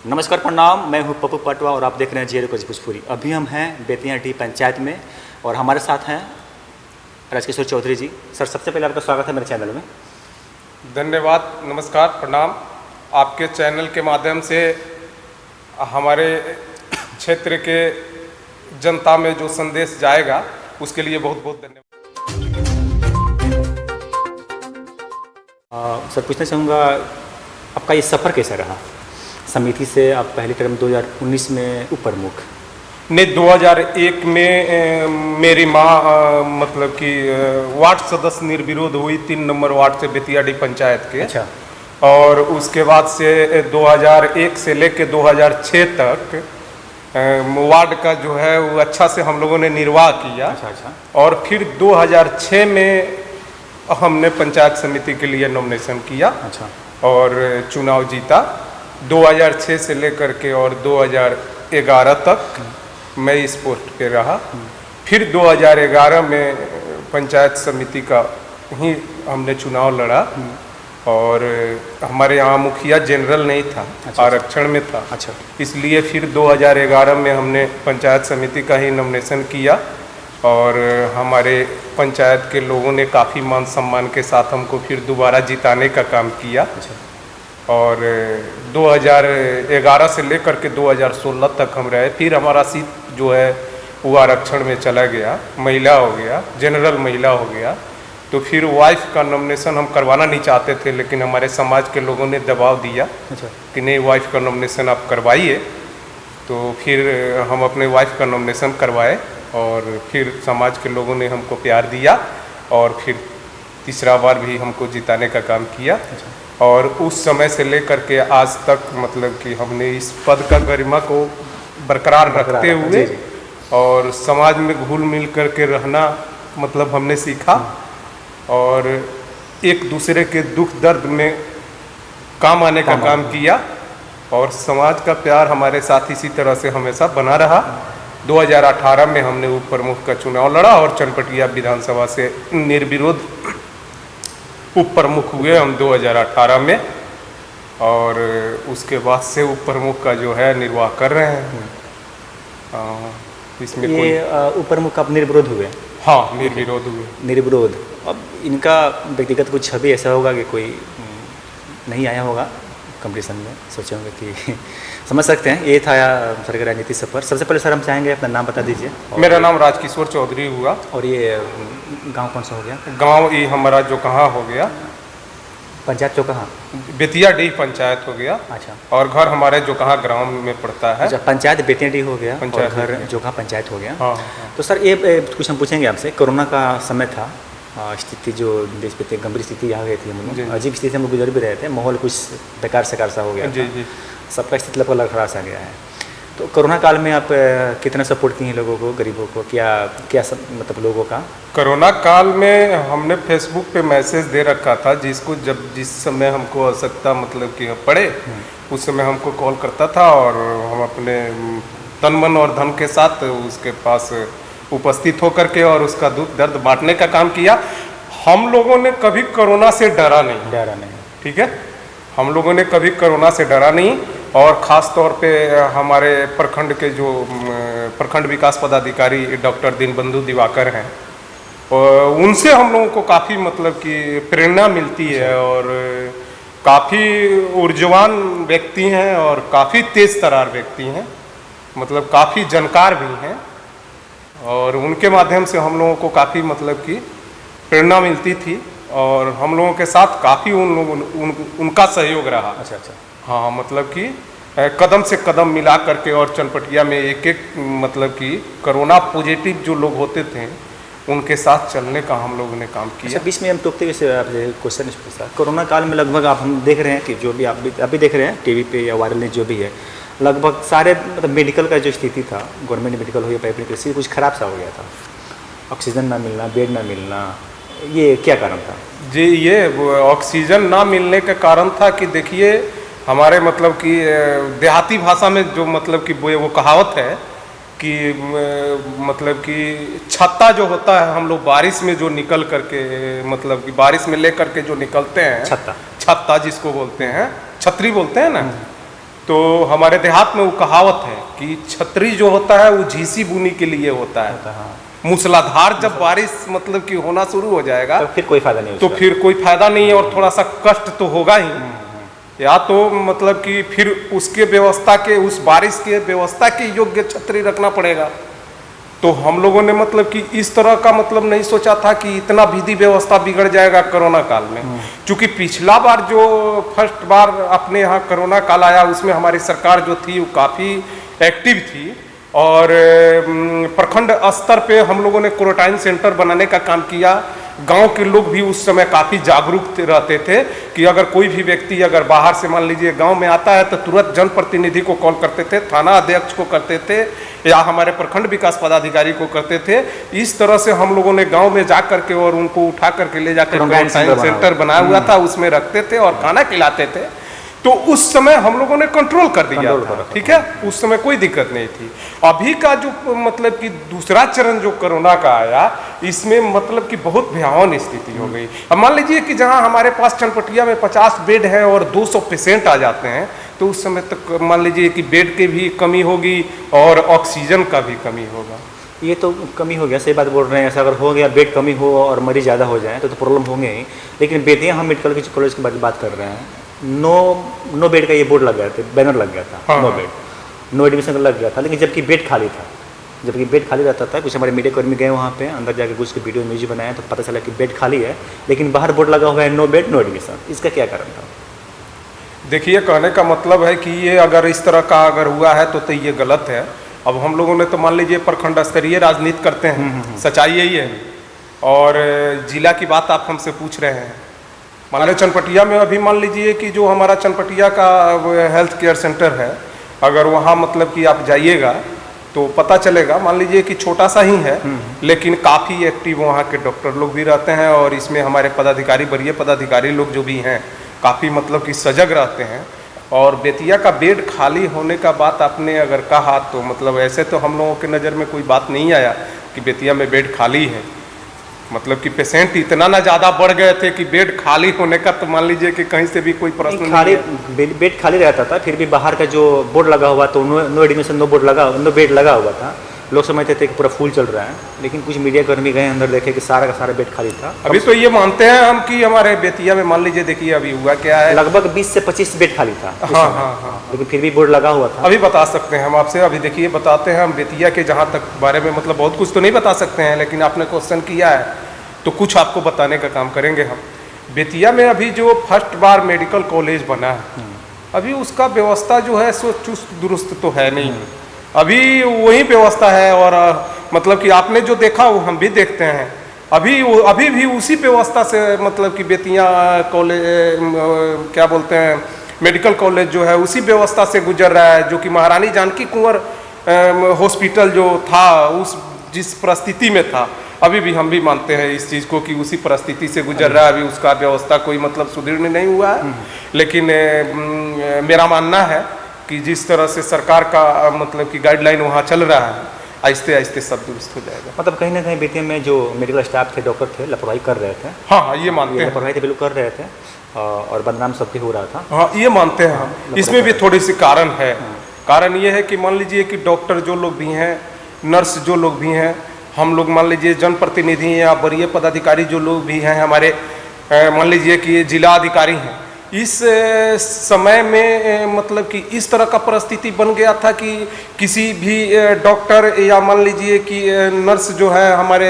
नमस्कार प्रणाम, मैं हूं पप्पू पटवा और आप देख रहे हैं जे कुछ भोजपुरी। अभी हम हैं बेतियाडीह पंचायत में और हमारे साथ हैं राजकिशोर चौधरी जी। सर, सबसे पहले आपका स्वागत है मेरे चैनल में। धन्यवाद, नमस्कार, प्रणाम। आपके चैनल के माध्यम से हमारे क्षेत्र के जनता में जो संदेश जाएगा उसके लिए बहुत बहुत धन्यवाद। सर, पूछना चाहूँगा आपका ये सफ़र कैसा रहा? समिति से आप पहली टर्म 2019 में उप प्रमुख ने 2001 में मेरी माँ मतलब कि वार्ड सदस्य निर्विरोध हुई 3 नंबर वार्ड से बेतियाडीह पंचायत के। अच्छा। और उसके बाद से 2001 से लेकर 2006 तक वार्ड का जो है वो अच्छा से हम लोगों ने निर्वाह किया। अच्छा। और फिर 2006 में हमने पंचायत समिति के लिए नॉमिनेशन किया। अच्छा। और चुनाव जीता 2006 से लेकर के और 2011 तक मैं इस पोस्ट पे रहा। फिर 2011 में पंचायत समिति का ही हमने चुनाव लड़ा और हमारे यहाँ मुखिया जनरल नहीं था। अच्छा। आरक्षण में था। अच्छा। इसलिए फिर 2011 में हमने पंचायत समिति का ही नॉमिनेशन किया और हमारे पंचायत के लोगों ने काफ़ी मान सम्मान के साथ हमको फिर दोबारा जिताने का काम किया। अच्छा। और 2011 से लेकर के 2016 तक हम रहे। फिर हमारा सीट जो है वो आरक्षण में चला गया, महिला हो गया, जनरल महिला हो गया। तो फिर वाइफ का नॉमिनेशन हम करवाना नहीं चाहते थे, लेकिन हमारे समाज के लोगों ने दबाव दिया। अच्छा। कि नहीं, वाइफ का नॉमिनेशन आप करवाइए। तो फिर हम अपने वाइफ का नॉमिनेशन करवाए और फिर समाज के लोगों ने हमको प्यार दिया और फिर तीसरा बार भी हमको जिताने का काम किया। अच्छा। और उस समय से लेकर के आज तक मतलब कि हमने इस पद का गरिमा को बरकरार रखते हुए और समाज में घुल मिल करके रहना मतलब हमने सीखा और एक दूसरे के दुख दर्द में काम आने का काम किया और समाज का प्यार हमारे साथ इसी तरह से हमेशा बना रहा। 2018 में हमने उप प्रमुख का चुनाव लड़ा और चनपटिया विधानसभा से निर्विरोध उप प्रमुख हुए हम 2018 में और उसके बाद से उप प्रमुख का जो है निर्वाह कर रहे हैं। इसमें ये उप प्रमुख आप निर्विरोध हुए? हाँ, निर्विरोध हुए। निर्विरोध। अब इनका व्यक्तिगत कुछ छवि ऐसा होगा कि कोई नहीं आया होगा कंपटीशन में, सोचे होंगे कि समझ सकते हैं। ये था सर का राजनीतिक सफर। सबसे पहले सर हम चाहेंगे अपना नाम बता दीजिए। मेरा नाम राजकिशोर चौधरी हुआ। और ये गांव कौन सा हो गया? गांव ये हमारा जो कहाँ हो गया, पंचायत जो कहाँ? बेतियाडीह पंचायत हो गया। अच्छा। और घर हमारे जो कहाँ ग्राम में पड़ता है। अच्छा, पंचायत बेतियाडीह हो गया और घर जो कहाँ पंचायत हो गया। हाँ। तो सर ये कुछ हम पूछेंगे आपसे। कोरोना का समय था, स्थिति जो देश पे गंभीर स्थिति आ गई थी, हम लोग अजीब स्थिति हम लोग गुजर भी रहे थे। माहौल कुछ बेकार सकार सा हो गया। जी। सबका स्थिति लगभग खराब सा गया है। तो कोरोना काल में आप कितना सपोर्ट किए लोगों को, गरीबों को? क्या सब मतलब लोगों का? कोरोना काल में हमने फेसबुक पे मैसेज दे रखा था, जिस समय हमको आवश्यकता मतलब कि पड़े उस समय हमको कॉल करता था और हम अपने तन मन और धन के साथ उसके पास उपस्थित होकर के और उसका दुख दर्द बांटने का काम किया। हम लोगों ने कभी कोरोना से डरा नहीं। ठीक है, हम लोगों ने कभी कोरोना से डरा नहीं। और ख़ास तौर पे हमारे प्रखंड के जो प्रखंड विकास पदाधिकारी डॉक्टर दीनबंधु दिवाकर हैं, उनसे हम लोगों को काफ़ी मतलब कि प्रेरणा मिलती है और काफ़ी ऊर्जावान व्यक्ति हैं और काफ़ी तेज़ तर्रार व्यक्ति हैं, मतलब काफ़ी जानकार भी हैं और उनके माध्यम से हम लोगों को काफ़ी मतलब कि प्रेरणा मिलती थी और हम लोगों के साथ काफ़ी उनका सहयोग रहा। अच्छा। हाँ, मतलब कि कदम से कदम मिला करके और चनपटिया में एक मतलब कि कोरोना पॉजिटिव जो लोग होते थे उनके साथ चलने का हम लोगों ने काम किया। अच्छा, बीच में हम टोकते हुए आपसे क्वेश्चन पूछा। कोरोना काल में लगभग आप हम देख रहे हैं कि जो भी आप अभी देख रहे हैं टीवी पे या वायरल न्यूज़ जो भी है, लगभग सारे मतलब मेडिकल का जो स्थिति था, गवर्नमेंट मेडिकल हो या प्राइवेट, किसी कुछ ख़राब सा हो गया था। ऑक्सीजन ना मिलना, बेड ना मिलना, ये क्या कारण था? जी, ये ऑक्सीजन ना मिलने का कारण था कि देखिए हमारे मतलब कि देहाती भाषा में जो मतलब कि वो कहावत है कि मतलब कि छत्ता जो होता है, हम लोग बारिश में जो निकल करके मतलब कि बारिश में ले करके जो निकलते हैं, छत्ता जिसको बोलते हैं, छतरी बोलते हैं ना, तो हमारे देहात में वो कहावत है कि छतरी जो होता है वो झीसी बुनी के लिए होता है। हाँ। मूसलाधार जब बारिश मतलब कि होना शुरू हो जाएगा तो फिर कोई फायदा नहीं, तो फिर कोई फायदा नहीं है और थोड़ा सा कष्ट तो होगा ही। या तो मतलब कि फिर उसके व्यवस्था के, उस बारिश के व्यवस्था के योग्य छतरी रखना पड़ेगा। तो हम लोगों ने मतलब कि इस तरह का मतलब नहीं सोचा था कि इतना विधि व्यवस्था बिगड़ जाएगा कोरोना काल में। क्योंकि पिछला बार जो फर्स्ट बार अपने यहाँ कोरोना काल आया उसमें हमारी सरकार जो थी वो काफ़ी एक्टिव थी और प्रखंड स्तर पे हम लोगों ने क्वारंटाइन सेंटर बनाने का काम किया। गांव के लोग भी उस समय काफ़ी जागरूक रहते थे कि अगर कोई भी व्यक्ति अगर बाहर से मान लीजिए गांव में आता है तो तुरंत जनप्रतिनिधि को कॉल करते थे, थाना अध्यक्ष को करते थे या हमारे प्रखंड विकास पदाधिकारी को करते थे। इस तरह से हम लोगों ने गांव में जा करके और उनको उठा करके ले जाकर क्वारंटाइन सेंटर बनाया हुआ था, उसमें रखते थे और खाना खिलाते थे। तो उस समय हम लोगों ने कंट्रोल कर दिया था, ठीक है, उस समय कोई दिक्कत नहीं थी। अभी का जो मतलब कि दूसरा चरण जो कोरोना का आया इसमें मतलब कि बहुत भयावह स्थिति हो गई। अब मान लीजिए कि जहां हमारे पास चनपटिया में 50 बेड है और 200 पेशेंट आ जाते हैं तो उस समय तक मान लीजिए कि बेड की भी कमी होगी और ऑक्सीजन का भी कमी होगा। ये तो कमी हो गया, सही बात बोल रहे हैं। ऐसा अगर हो गया, बेड कमी हो और मरीज ज़्यादा हो जाए तो प्रॉब्लम होंगे ही। लेकिन बेतिया हम मेडिकल कॉलेज की बात कर रहे हैं, नो बेड का ये बोर्ड लग गया था, बैनर लग गया था। हाँ, नो बेड, नो एडमिशन का लग गया था। लेकिन जबकि बेड खाली था, जबकि बेड खाली रहता था। कुछ हमारे मीडिया कर्मी गए वहाँ पे, अंदर जाकर कुछ वीडियो न्यूज बनाया तो पता चला कि बेड खाली है लेकिन बाहर बोर्ड लगा हुआ है नो बेड नो एडमिशन। इसका क्या कारण था? देखिए, कहने का मतलब है कि ये अगर इस तरह का अगर हुआ है तो ये गलत है। अब हम लोगों ने तो मान लीजिए प्रखंड स्तरीय राजनीति करते हैं, सच्चाई यही है। और जिला की बात आप हमसे पूछ रहे हैं, मान लीजिए चनपटिया में अभी मान लीजिए कि जो हमारा चनपटिया का हेल्थ केयर सेंटर है, अगर वहाँ मतलब कि आप जाइएगा तो पता चलेगा, मान लीजिए कि छोटा सा ही है लेकिन काफ़ी एक्टिव वहाँ के डॉक्टर लोग भी रहते हैं और इसमें हमारे पदाधिकारी, वरीय पदाधिकारी लोग जो भी हैं काफ़ी मतलब कि सजग रहते हैं। और बेतिया का बेड खाली होने का बात आपने अगर कहा तो मतलब ऐसे तो हम लोगों के नज़र में कोई बात नहीं आया कि बेतिया में बेड खाली है। मतलब कि पेशेंट इतना ना ज़्यादा बढ़ गए थे कि बेड खाली होने का तो मान लीजिए कि कहीं से भी कोई प्रश्न खाली बेड खाली रहता था। फिर भी बाहर का जो बोर्ड लगा हुआ तो नो एडमिशन नो बेड लगा हुआ था। लोग समझते थे कि पूरा फुल चल रहा है, लेकिन कुछ मीडिया कर्मी गए अंदर देखे कि सारा का सारा बेड खाली था। अभी तो ये मानते हैं हम कि हमारे बेतिया में मान लीजिए देखिए अभी हुआ क्या है, लगभग 20 से 25 बेड खाली था। हाँ, लेकिन फिर भी बोर्ड लगा हुआ था। अभी बता सकते हैं हम आपसे, अभी देखिए बताते हैं हम बेतिया के जहाँ तक बारे में मतलब बहुत कुछ तो नहीं बता सकते हैं, लेकिन आपने क्वेश्चन किया है तो कुछ आपको बताने का काम करेंगे हम। बेतिया में अभी जो फर्स्ट बार मेडिकल कॉलेज बना है अभी उसका व्यवस्था जो है सो चुस्त दुरुस्त तो है नहीं, अभी वही व्यवस्था है। और मतलब कि आपने जो देखा वो हम भी देखते हैं, अभी भी उसी व्यवस्था से मतलब कि बेतिया कॉलेज क्या बोलते हैं मेडिकल कॉलेज जो है उसी व्यवस्था से गुजर रहा है, जो कि महारानी जानकी कुंवर हॉस्पिटल जो था उस जिस परिस्थिति में था अभी भी हम भी मानते हैं इस चीज़ को कि उसी परिस्थिति से गुजर रहा है। अभी उसका व्यवस्था कोई मतलब सुदृढ़ नहीं हुआ है, लेकिन मेरा मानना है कि जिस तरह से सरकार का मतलब कि गाइडलाइन वहाँ चल रहा है आहिस्ते आहिस्ते सब दुरुस्त हो जाएगा। मतलब कहीं ना कहीं बेतिया में जो मेडिकल स्टाफ थे, डॉक्टर थे, लापरवाही कर रहे थे। हाँ, ये मानते हैं, लापरवाही तो बिल्कुल कर रहे थे और बदनाम सबके हो रहा था। हाँ, ये मानते हैं हम। इसमें भी थोड़ी सी कारण है। कारण ये है कि मान लीजिए कि डॉक्टर जो लोग भी हैं, नर्स जो लोग भी हैं, हम लोग मान लीजिए जनप्रतिनिधि या वरीय पदाधिकारी जो लोग भी हैं हमारे, मान लीजिए कि जिला अधिकारी हैं, इस समय में मतलब कि इस तरह का परिस्थिति बन गया था कि किसी भी डॉक्टर या मान लीजिए कि नर्स जो है हमारे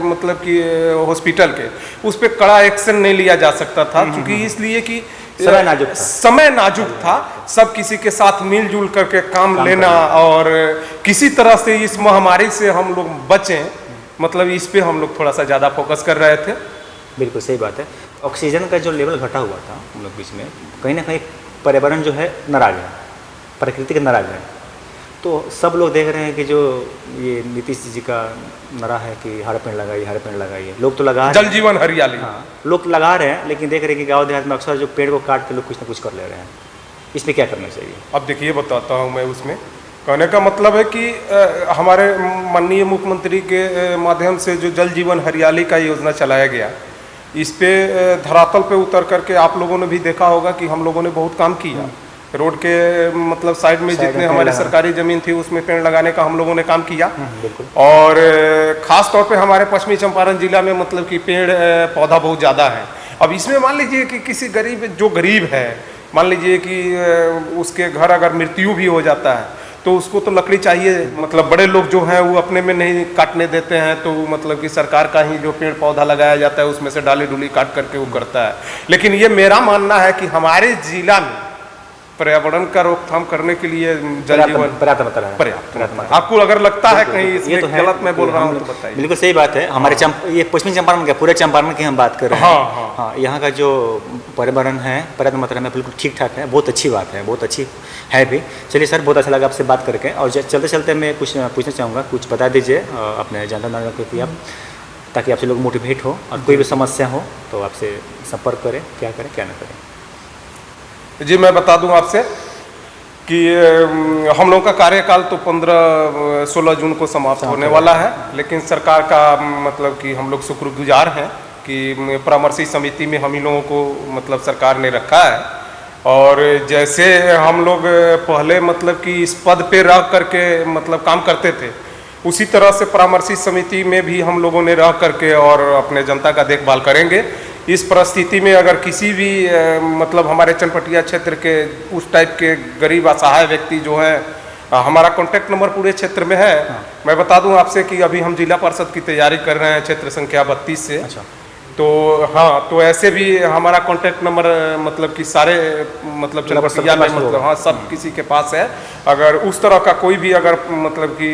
मतलब कि हॉस्पिटल के उस पर कड़ा एक्शन नहीं लिया जा सकता था, क्योंकि इसलिए कि समय नाजुक था। सब किसी के साथ मिलजुल करके काम लेना और किसी तरह से इस महामारी से हम लोग बचें, मतलब इस पे हम लोग थोड़ा सा ज़्यादा फोकस कर रहे थे। बिल्कुल सही बात है। ऑक्सीजन का जो लेवल घटा हुआ था हम लोग बीच में, कहीं ना कहीं पर्यावरण जो है नाराज है, प्रकृति के नाराज है। तो सब लोग देख रहे हैं कि जो ये नीतीश जी का नारा है कि हर पेड़ लगाइए, लोग तो लगा जल जीवन हरियाली, हाँ, लोग लगा रहे हैं, लेकिन देख रहे हैं कि गाँव देहात में अक्सर जो पेड़ को काट के लोग कुछ ना कुछ कर ले रहे हैं। इसमें क्या करना चाहिए? अब देखिए बताता हूँ मैं। उसमें कहने का मतलब है कि हमारे माननीय मुख्यमंत्री के माध्यम से जो जल जीवन हरियाली का योजना चलाया गया, इस पे धरातल पे उतर करके आप लोगों ने भी देखा होगा कि हम लोगों ने बहुत काम किया। रोड के मतलब साइड में जितने हमारी सरकारी ज़मीन थी उसमें पेड़ लगाने का हम लोगों ने काम किया। बिल्कुल। और ख़ास तौर पे हमारे पश्चिमी चंपारण जिला में मतलब कि पेड़ पौधा बहुत ज़्यादा है। अब इसमें मान लीजिए कि किसी गरीब है, मान लीजिए कि उसके घर अगर मृत्यु भी हो जाता है तो उसको तो लकड़ी चाहिए। मतलब बड़े लोग जो हैं वो अपने में नहीं काटने देते हैं, तो मतलब कि सरकार का ही जो पेड़ पौधा लगाया जाता है उसमें से डाली डुली काट करके वो करता है। लेकिन ये मेरा मानना है कि हमारे जिला में पर्यावरण का रोकथाम करने के लिए जल जीवन पर्याप्त। आपको अगर लगता है कहीं इसमें तो गलत मैं बोल रहा हूँ तो बताइए। बिल्कुल सही बात है। हमारे ये पश्चिमी चंपारण का, पूरे चंपारण की हम बात कर रहे हैं। हाँ, यहाँ का जो पर्यावरण है, पर्याप्त मात्रा में बिल्कुल ठीक ठाक है। बहुत अच्छी बात है, बहुत अच्छी है भी। चलिए सर, बहुत अच्छा लगा आपसे बात करके। और चलते चलते मैं कुछ पूछना चाहूँगा, कुछ बता दीजिए अपने जनता नागरिकों को आप, ताकि आपसे लोग मोटिवेट हो और कोई भी समस्या हो तो आपसे संपर्क करें, क्या करें क्या ना करें। जी मैं बता दूं आपसे कि हम लोगों का कार्यकाल तो 15-16 जून को समाप्त होने वाला है, लेकिन सरकार का मतलब कि हम लोग शुक्रगुजार हैं कि परामर्शी समिति में हम ही लोगों को मतलब सरकार ने रखा है। और जैसे हम लोग पहले मतलब कि इस पद पे रह करके मतलब काम करते थे, उसी तरह से परामर्शी समिति में भी हम लोगों ने रह करके और अपने जनता का देखभाल करेंगे। इस परिस्थिति में अगर किसी भी मतलब हमारे चनपटिया क्षेत्र के उस टाइप के गरीब असहाय व्यक्ति जो हैं, हमारा कॉन्टैक्ट नंबर पूरे क्षेत्र में है। मैं बता दूं आपसे कि अभी हम जिला परिषद की तैयारी कर रहे हैं क्षेत्र संख्या 32 से। अच्छा। तो हाँ, तो ऐसे भी हमारा कॉन्टैक्ट नंबर मतलब कि सारे मतलब चनपटिया में मतलब हाँ सब किसी के पास है। अगर उस तरह का कोई भी अगर मतलब कि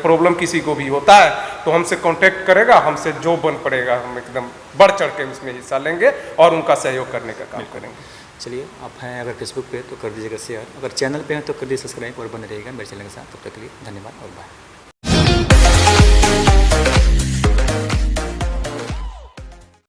प्रॉब्लम किसी को भी होता है तो हमसे कांटेक्ट करेगा, हमसे जो बन पड़ेगा हम एकदम बढ़ चढ़ के उसमें हिस्सा लेंगे और उनका सहयोग करने का काम करेंगे। चलिए, आप हैं अगर फेसबुक पे तो कर दीजिएगा शेयर, अगर चैनल पे हैं तो कर दीजिए सब्सक्राइब और बने रहिएगा मेरे चैनल के साथ। तब तक के लिए धन्यवाद और बाय।